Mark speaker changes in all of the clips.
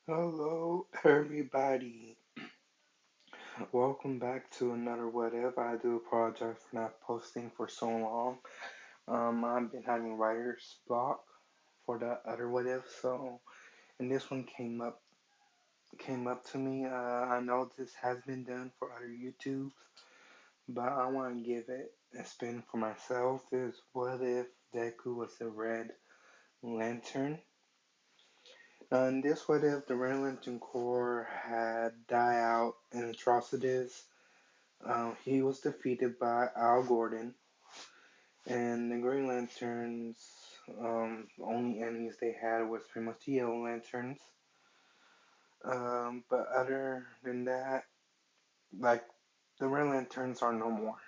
Speaker 1: Hello, everybody. Welcome back to another What If. I do apologize for not posting for so long. I've been having writer's block for the other What If, so and this one came up to me. I know this has been done for other YouTubes, but I want to give it a spin for myself. Is what if Deku was a Red Lantern? And this what if the Red Lantern Corps had died out in atrocities. He was defeated by Al Gordon, and the Green Lanterns. The only enemies they had was pretty much the Yellow Lanterns. But other than that, like the Red Lanterns are no more.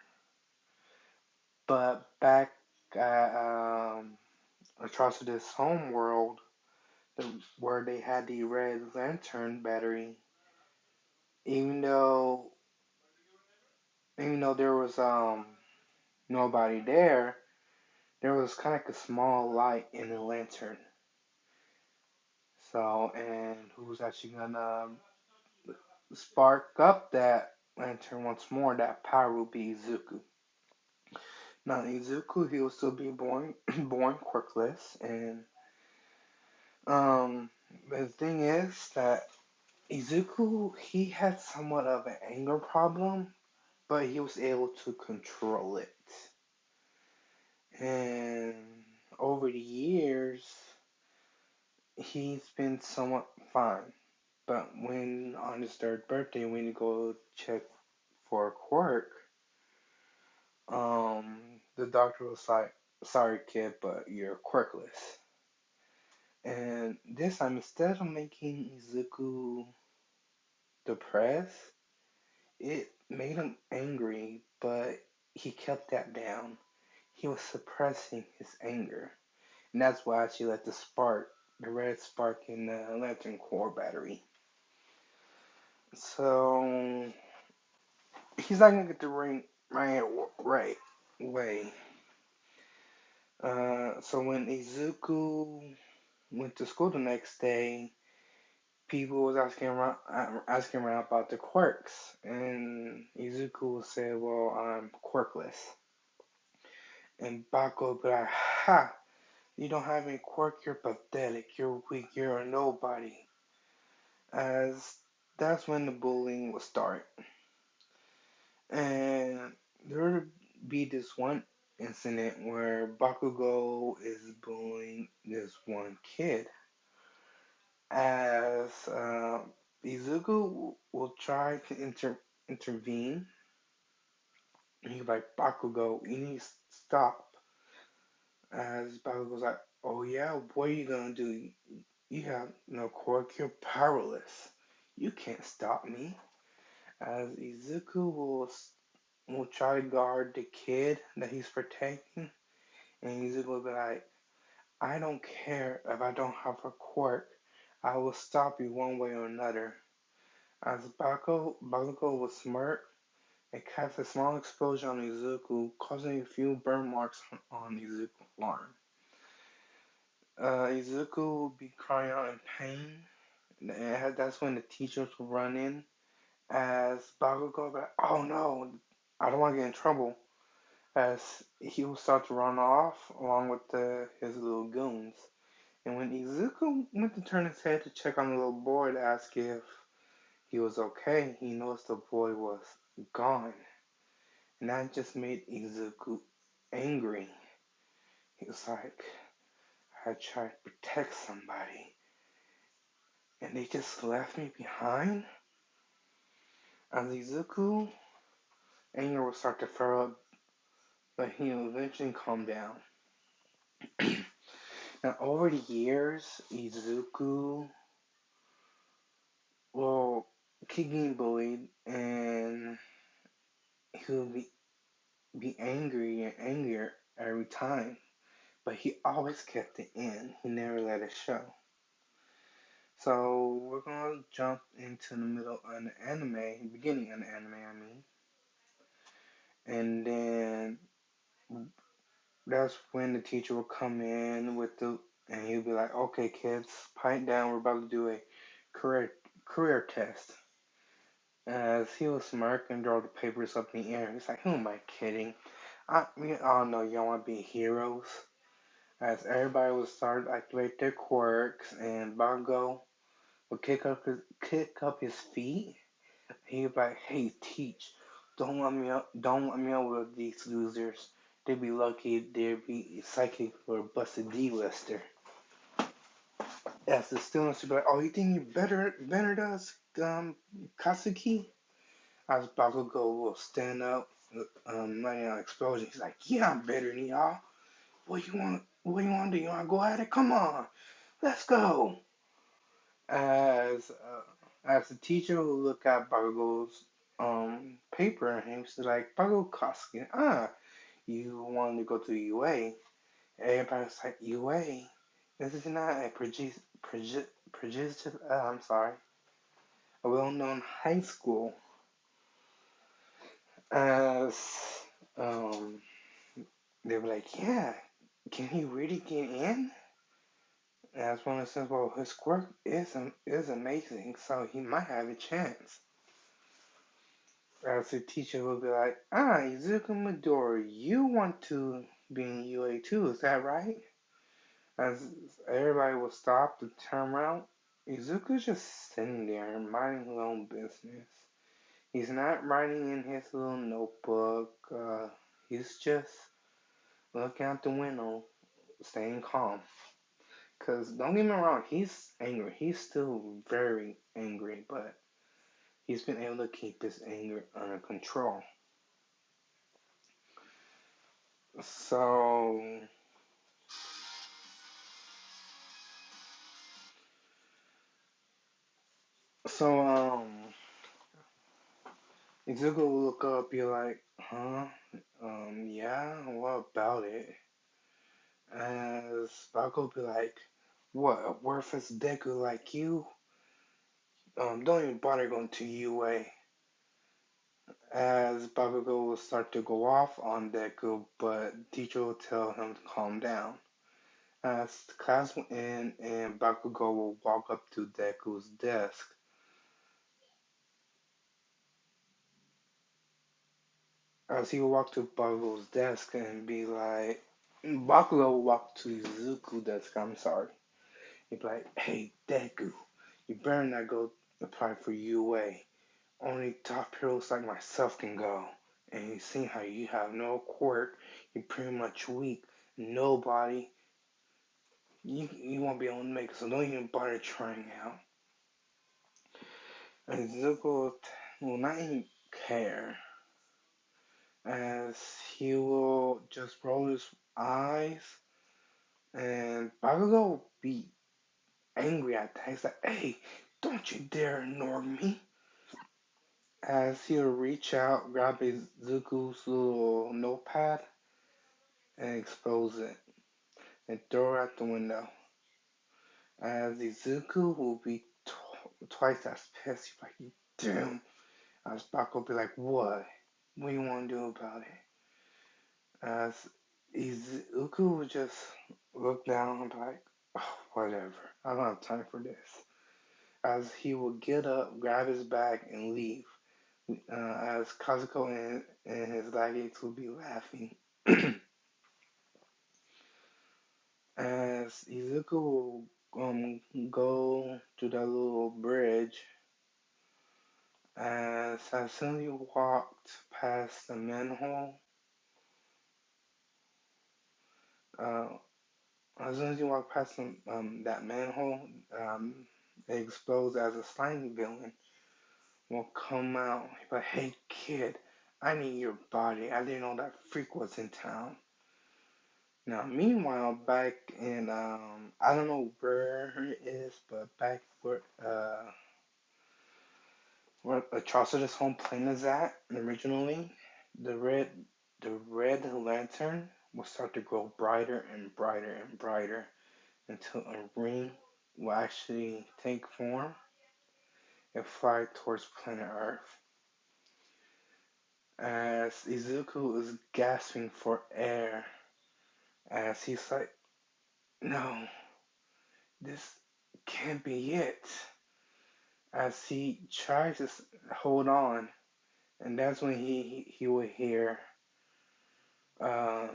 Speaker 1: But back at Atrocitus' home world, where they had the Red Lantern battery, even though even though there was nobody there was kind of like a small light in the lantern. So, and who's actually gonna spark up that lantern once more? That power will be Izuku. Now, Izuku, he will still be born, born quirkless, and um, the thing is that Izuku, he had somewhat of an anger problem, but he was able to control it. And over the years, he's been somewhat fine. But when on his third birthday, when you go check for a quirk, the doctor was like, "Sorry, kid, but you're quirkless." And this time, instead of making Izuku depressed, it made him angry, but he kept that down. He was suppressing his anger, and that's why she let the red spark in the Lantern Core battery. So he's not gonna get the ring right way. So when Izuku went to school the next day, people was asking around about the quirks, and Izuku said, "Well, I'm quirkless." And Bako would be like, "Ha! You don't have any quirk. You're pathetic. You're weak. You're a nobody." As that's when the bullying would start, and there would be this one incident where Bakugo is bullying this one kid, as Izuku will try to intervene. And he's like, Bakugo, you need to stop. As Bakugo's like, oh yeah, what are you gonna do? You have no quirk, you're powerless. You can't stop me. As Izuku will try to guard the kid that he's protecting, and Izuku will be like, I don't care if I don't have a quirk. I will stop you one way or another. As Bakugo will smirk and cast a small explosion on Izuku, causing a few burn marks on Izuku's arm. Izuku will be crying out in pain, and that's when the teachers will run in. As Bakugo will be like, oh no, I don't want to get in trouble. As he will start to run off along with his little goons. And when Izuku went to turn his head to check on the little boy to ask if he was okay, he noticed the boy was gone. And that just made Izuku angry. He was like, I tried to protect somebody, and they just left me behind? As Izuku, anger will start to flare up, but he'll eventually calm down. Now, over the years, Izuku will keep getting bullied, and he'll be angry and angrier every time. But he always kept it in. He never let it show. So we're gonna jump into the middle of the anime, beginning of the anime, I mean, and then that's when the teacher will come in with and he'll be like, "Okay, kids, pipe down. We're about to do a career career test. As he was smirking and throw the papers up in the air, he's like, "Who am I kidding? We all know y'all want to be heroes." As everybody would start to activate their quirks, and Bongo would kick up his feet. He'd be like, "Hey, teach, don't let me out with these losers. They'd be lucky they'd be psychic or busted D-lister." As the students would be like, "Oh, you think you better than us, Katsuki?" As Bakugo will stand up, letting out an explosion. He's like, "Yeah, I'm better than y'all. What you want? What you want to do? You want to go at it? Come on, let's go." As the teacher will look at Bakugo's paper and he's like, "Bakugo Katsuki, you wanted to go to UA?" Everybody's like, "UA? This is not a I'm sorry, a well-known high school." As um, they were like, "Yeah, can he really get in?" As one of says, "Well, his work is amazing, so he might have a chance." As the teacher will be like, Izuku Midori, you want to be in UA too, is that right?" As everybody will stop to turn around, Izuku's just sitting there minding his own business. He's not writing in his little notebook. He's just looking out the window, staying calm. Cause don't get me wrong, he's angry. He's still very angry, but he's been able to keep his anger under control. So, so Izuku will look up, be like, "Huh? Yeah. What about it?" As Baku will be like, "What? A worthless deku like you? Don't even bother going to UA." As Bakugo will start to go off on Deku, but teacher will tell him to calm down. As the class will end and Bakugo will walk up to Deku's desk. As he will walk to Bakugo's desk and be like, Bakugo will walk to Izuku's desk, I'm sorry. He'd be like, "Hey, Deku, you better not go apply for UA. Only top heroes like myself can go. And you see how you have no quirk, you're pretty much weak. Nobody, you won't be able to make it, so don't even bother trying out." And Zuko will not even care, as he will just roll his eyes, and Bakugo will be angry at that. He's like, "Hey, don't you dare ignore me." As he'll reach out, grab his Zuko's little notepad, and expose it, and throw it out the window. As Izuku will be twice as pissed. He's like, "Damn." As Bakugo will be like, "What? What do you want to do about it?" As Izuku would just look down and be like, "Oh, whatever. I don't have time for this." As he will get up, grab his bag, and leave. As Kazuko and his laggates will be laughing. As Izuku will go to that little bridge, as soon as he walked past the manhole, uh, as soon as you walk past that manhole, it explodes as a slimy villain will come out. He's like, "Hey kid, I need your body. I didn't know that freak was in town." Now, meanwhile, back in I don't know where it is, but back where Atrocitus' home planet is at originally, the red the red lantern will start to grow brighter and brighter and brighter until a ring will actually take form and fly towards planet Earth. As Izuku is gasping for air, as he's like, "No, this can't be it." as he tries to hold on, and that's when he would hear, uh,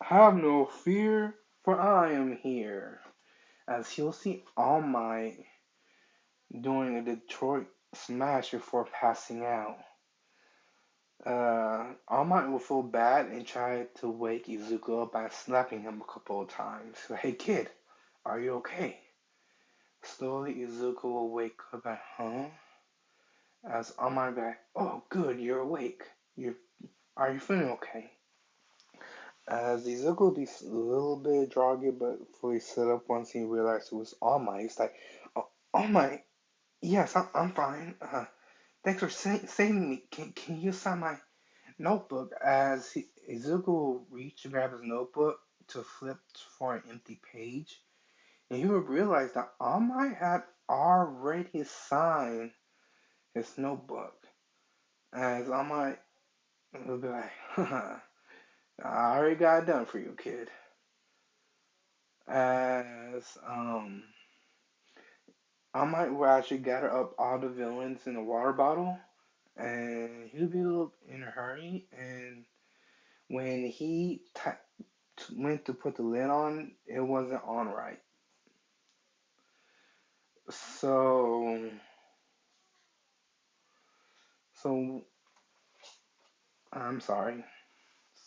Speaker 1: "Have no fear, for I am here." As he'll see All Might doing a Detroit smash before passing out. All Might will feel bad and try to wake Izuku up by slapping him a couple of times. "Hey kid, are you okay?" Slowly Izuku will wake up at home as All Might be like, "Oh good, you're awake. You Are you feeling okay?" As Izuku will be a little bit droggy but fully set up once he realized it was All Might. He's like, "Oh, All Might, yes, I'm fine. Thanks for saving me. Can you sign my notebook?" As Izuku will reach to grab his notebook to flip for an empty page, and he would realize that All Might had already signed his notebook. As All Might will be like, "Haha, I already got it done for you, kid." As All Might will actually gather up all the villains in a water bottle, and he'll be a little in a hurry. And when he went to put the lid on, it wasn't on right. So, so I'm sorry.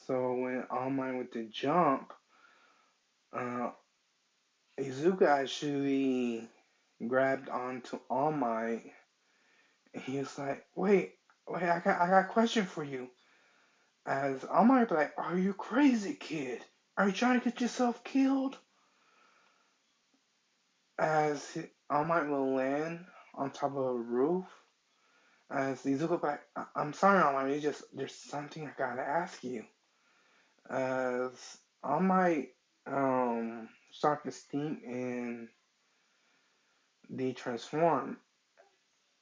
Speaker 1: So when All Might went to jump, uh, Izuka actually grabbed onto All Might, and he was like, "Wait, I got a question for you." As All Might be like, "Are you crazy, kid? Are you trying to get yourself killed?" As All Might will land on top of a roof, as Izuka be like, "I'm sorry, All Might, there's something I gotta ask you." As All Might start to steam and de-transform,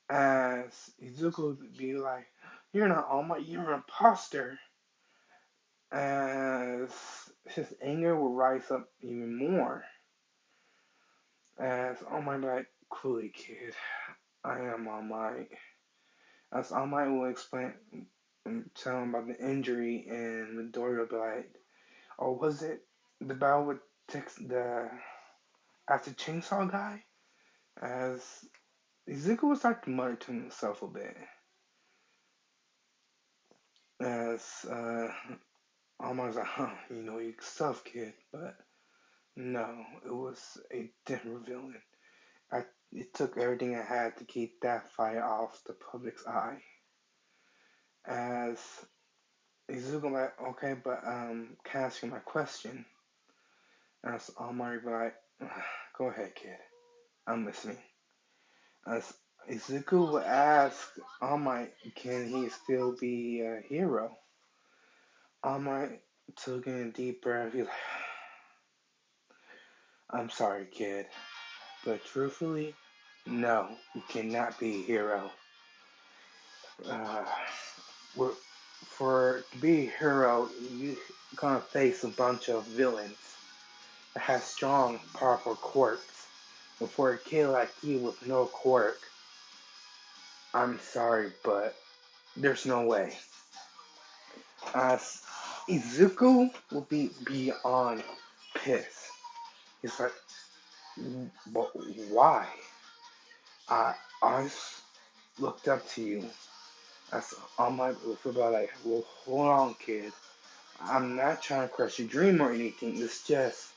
Speaker 1: as Izuku would be like, "You're not All Might, you're an imposter." As his anger will rise up even more, as All Might be like, "Coolly, kid, I am All Might." As All Might will explain and tell him about the injury, and Midori will be like, "Oh, was it the battle with the after Chainsaw Guy?" As Izuku will start to mutter to himself a bit, as All Might's like, "Huh, you know your stuff, kid," but no, it was a different villain. It took everything I had to keep that fight off the public's eye. As Izuku like, "Okay, but can I ask you my question?" As All Might be like, "Go ahead, kid. I'm listening." As Izuku would ask All Might, can he still be a hero? All Might took in a deep breath. He's like, "I'm sorry, kid, but truthfully, no, you cannot be a hero. Uh, for to be a hero, you gonna face a bunch of villains that have strong, powerful quirks. And for a kid like you with no quirk, I'm sorry, but there's no way." As Izuku will be beyond pissed. He's like, "But why? I looked up to you." That's on my football. Like, "Well, hold on, kid. I'm not trying to crush your dream or anything. It's just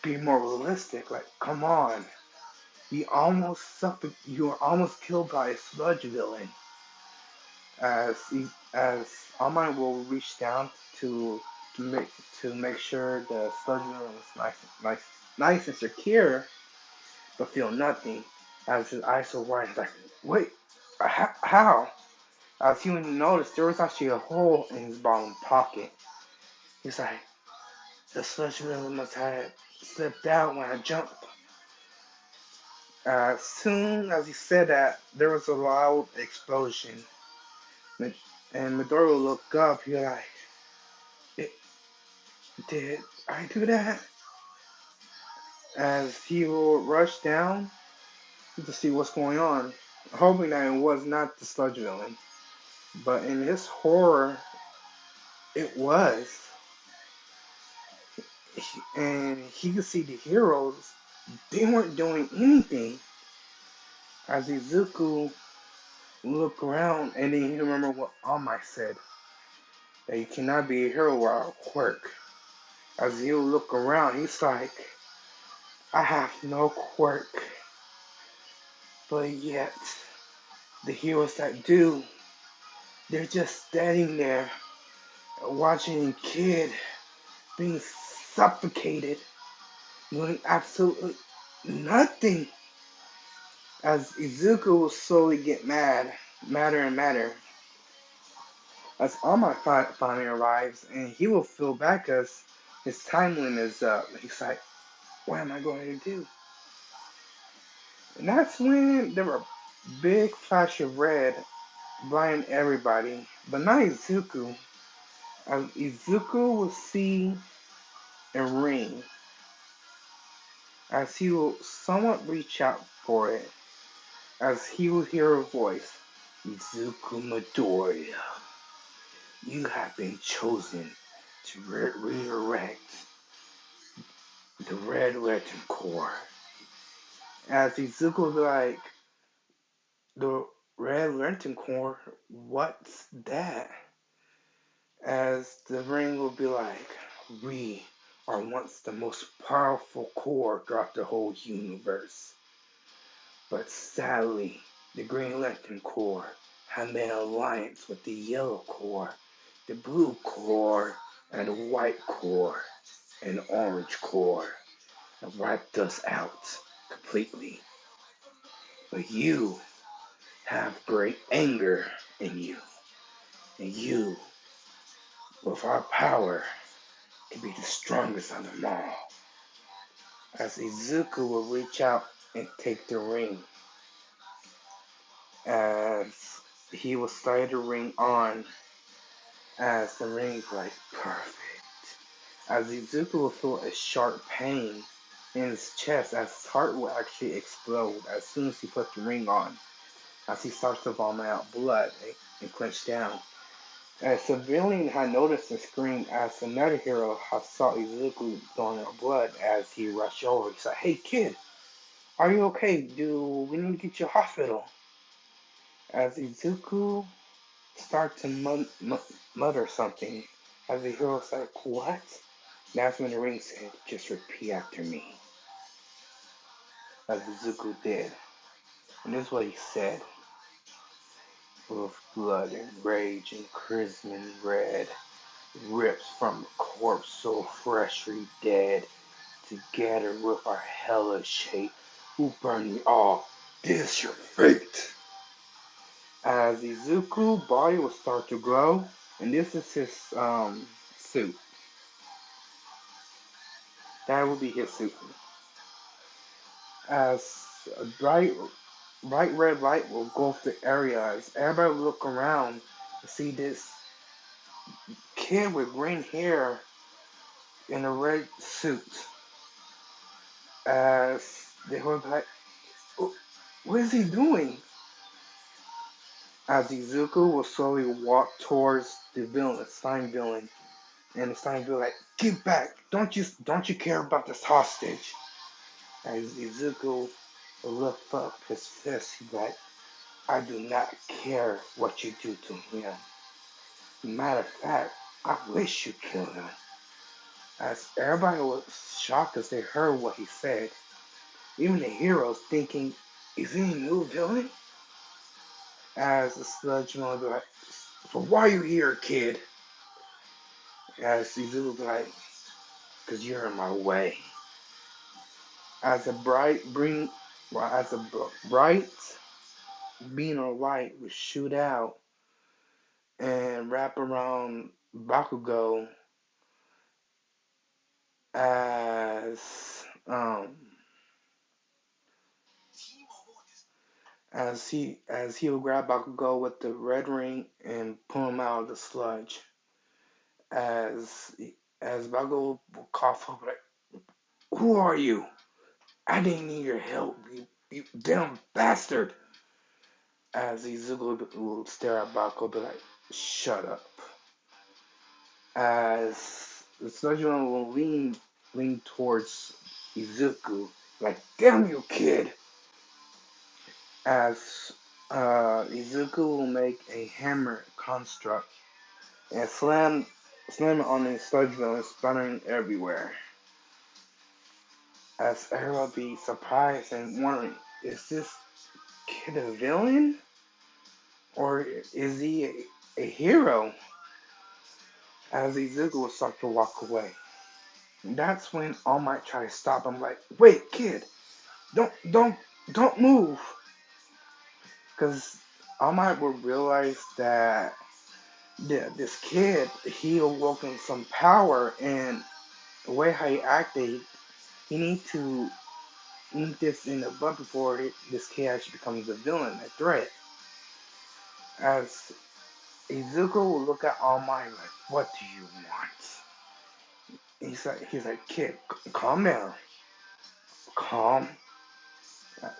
Speaker 1: be more realistic. Like, come on. You almost suffered. You were almost killed by a sludge villain." As Almine will reach down to to make to make sure the sludge villain was nice and secure, but feel nothing. As his eyes so wide, he's like, "Wait, how?" As he would notice, there was actually a hole in his bottom pocket. He's like, "The sludge villain must have slipped out when I jumped." As soon as he said that, there was a loud explosion. And Midori will look up. He's like, "Did I do that?" As he will rush down, to see what's going on, hoping that it was not the sludge villain. But in his horror, it was. And he could see the heroes, they weren't doing anything. As Izuku looked around, and then he remembered what All said, that you cannot be a hero without a quirk. As he look around, he's like, I have no quirk, but yet the heroes that do, they're just standing there watching a kid being suffocated, doing absolutely nothing. As Izuku will slowly get madder and madder, as All finally arrives, and he will feel back as his time limit is up. He's like, what am I going to do? And that's when there were a big flash of red blind everybody, but not Izuku. As Izuku will see a ring, as he will somewhat reach out for it, as he will hear a voice, Izuku Midoriya, you have been chosen to redirect the Red Lantern Corps. As Izuku will be like, the Red Lantern Corps, what's that? As the ring will be like, we are once the most powerful corps throughout the whole universe. But sadly, the Green Lantern Corps have made an alliance with the Yellow Corps, the Blue Corps, and the White Corps, and the Orange Corps, and wiped us out completely. But you have great anger in you, and you, with our power, can be the strongest of them all. As Izuku will reach out and take the ring, as he will slide the ring on, as the ring's like perfect. As Izuku will feel a sharp pain in his chest, as his heart will actually explode as soon as he puts the ring on, as he starts to vomit out blood and clench down. A civilian had noticed the scream as another hero had saw Izuku throwing out blood as he rushed over. He said, hey kid, are you okay? Do we need to get you to the hospital? As Izuku started to mutter something, as the hero's like, what? That's when the ring said, just repeat after me. As Izuku did. And this is what he said. With blood and rage and crimson red, rips from a corpse so freshly dead, together with our hellish hate, who burn me all. This your fate. As Izuku's body will start to glow, and this is his suit. That will be his suit. As a bright red light will go off the area, as everybody will look around to see this kid with green hair in a red suit. As they were like, what is he doing? As Izuku will slowly walk towards the villain, the slime villain, and the slime villain like, get back! Don't you care about this hostage? As Izuku will lift up his fist, he's like, I do not care what you do to him. Matter of fact, I wish you killed him. As everybody was shocked as they heard what he said, even the heroes thinking, is he a new villain? As the sludge man would be like, so why are you here, kid? As Izuku would be like, because you're in my way. As a bright beam of light would shoot out and wrap around Bakugo as he will grab Bakugo with the red ring and pull him out of the sludge. As Bakugo will cough up like, who are you? I didn't need your help. you damn bastard. As Izuku will stare at Bako, be like, shut up. As the Sojin will lean towards Izuku, like, damn you, kid. As Izuku will make a hammer construct and slam it on his sludge villain, sputtering everywhere. As everyone be surprised and wondering, is this kid a villain? Or is he a hero? As Izuku will start to walk away. That's when All Might try to stop him, like, wait, kid, don't move. Because All Might will realize that this kid, he awoken some power, and the way how he acted, he need to nip this in the bud before this kid actually becomes a villain, a threat. As Izuku will look at All Might like, what do you want? He's like, kid, calm down. Calm,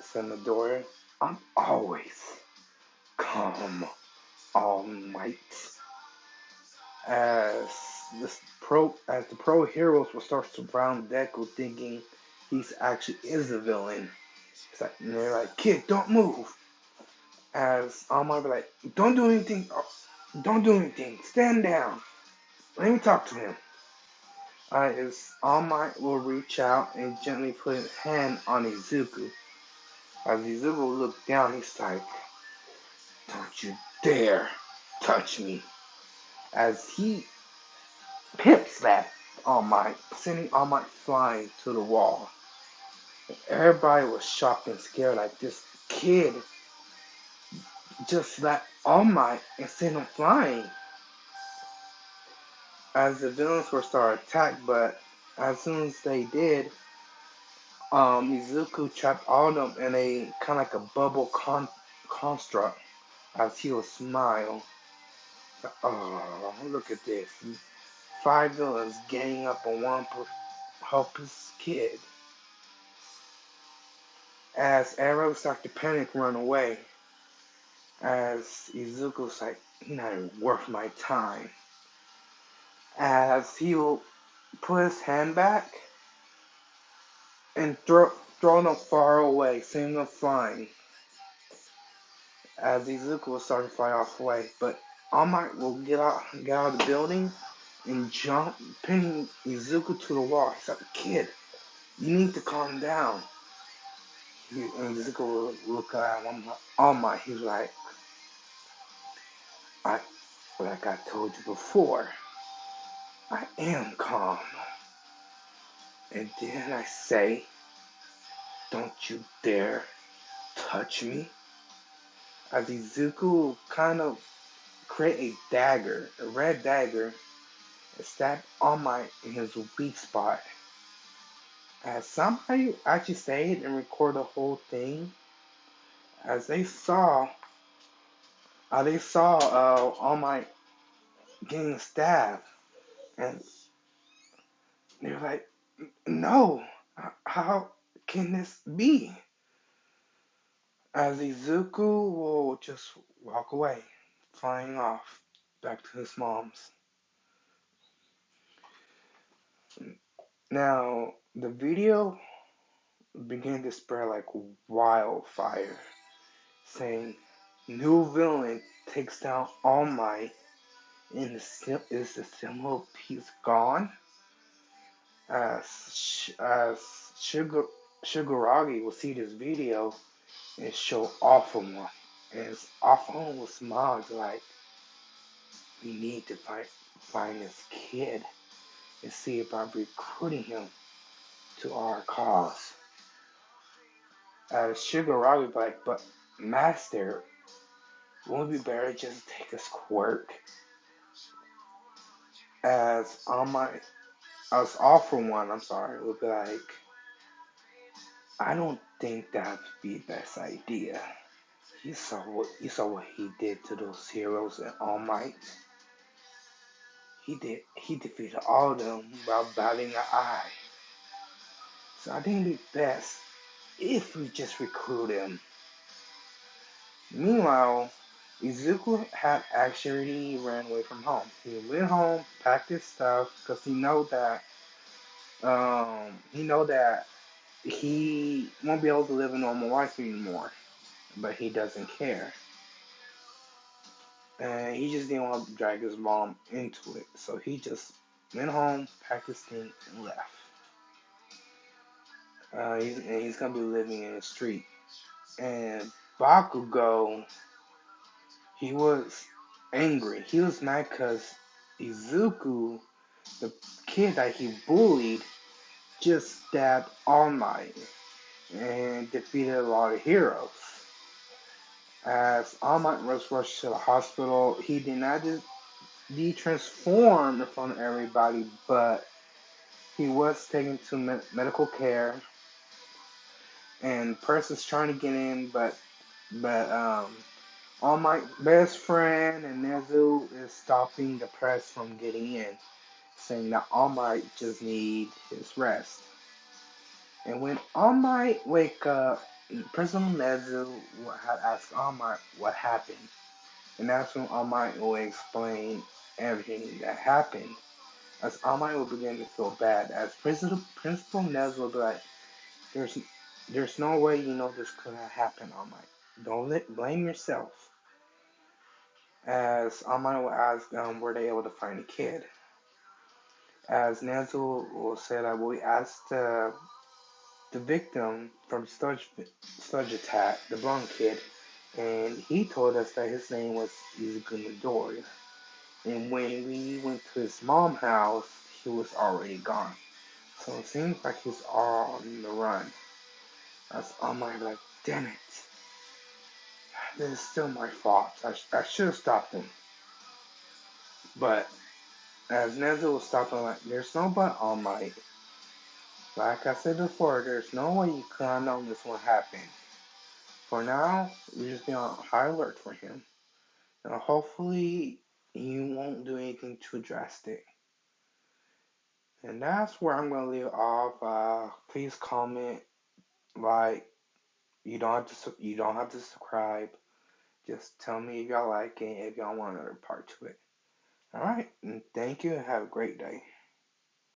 Speaker 1: said Midori. I'm always calm, All Might. As the pro heroes will start to surround Deku, thinking he's actually is a villain. And they're like, kid, don't move. As All Might be like, don't do anything. Don't do anything. Stand down. Let me talk to him. As All Might will reach out and gently put his hand on Izuku. As Izuku will look down, he's like, don't you dare touch me. As he pimp slapped All Might, sending All Might flying to the wall. Everybody was shocked and scared, like this kid just slapped All Might and sent him flying. As the villains were started to attack, but as soon as they did, Izuku trapped all of them in a kind of like a bubble construct. As he will smile, oh, look at this. 5 villains ganging up on one helpless kid. As arrows start to panic run away. As Izuku's like, he's not even worth my time. As he will put his hand back and throw them far away, sending them flying. As Izuku will start to fly off away, but All Might will get out of the building and jump, pinning Izuku to the wall. He's like, kid, you need to calm down. And Izuku will look at All Might. He's like, like I told you before, I am calm. And didn't I say, don't you dare touch me? As Izuku will kind of create a dagger, a red dagger, and stab All Might in his weak spot. As somebody actually stayed and recorded the whole thing, as they saw All Might getting stabbed, and they're like, no, how can this be? As Izuku will just walk away, flying off back to his mom's. Now, the video began to spread like wildfire, saying, new villain takes down All Might, and is the symbol of peace gone? As Shigaragi will see this video and show Awful One. And Awful One will smile like, we need to find this kid and see about recruiting him to our cause. Shigaragi be like, but Master, won't it be better just take a quirk? As Awful One, will be like, I don't think that would be the best idea. You saw what he did to those heroes in All Might. He defeated all of them without batting an eye. So I think it'd be best if we just recruit him. Meanwhile, Izuku had actually ran away from home. He went home, packed his stuff, because he know that he won't be able to live a normal life anymore. But he doesn't care, and he just didn't want to drag his mom into it. So he just went home, packed his thing, and left. He's gonna be living in the street. And Bakugo, he was angry. He was mad because Izuku, the kid that he bullied, just stabbed All Might and defeated a lot of heroes. As All Might was rushed to the hospital, he did not de-transform in front of everybody, but he was taken to medical care, and Press is trying to get in, but All Might's best friend and Nezu is stopping the Press from getting in, saying that All Might just need his rest. And when All Might wake up, President Nezu had asked All Might what happened, and that's when All Might will explain everything that happened. As All Might will begin to feel bad, as Principal Nez will be like, "There's, there's no way you know this could have happened, All Might. Don't blame yourself." As All Might will ask, were they able to find the kid? As Nez will say that we asked the victim from Sludge Attack, the blonde kid, and he told us that his name was Izuku Midori. And when we went to his mom's house, he was already gone. So it seems like he's all on the run. That's on my like, damn it. This is still my fault. I should have stopped him. But as Nezu was stopping, like, there's no but All Might. Like I said before, there's no way you could have known this would happen. For now, we just be on high alert for him. Now, hopefully, he won't do anything too drastic. And that's where I'm gonna leave off. Please comment, like, you don't have to subscribe. Just tell me if y'all like it, if y'all want another part to it. Alright, and thank you and have a great day.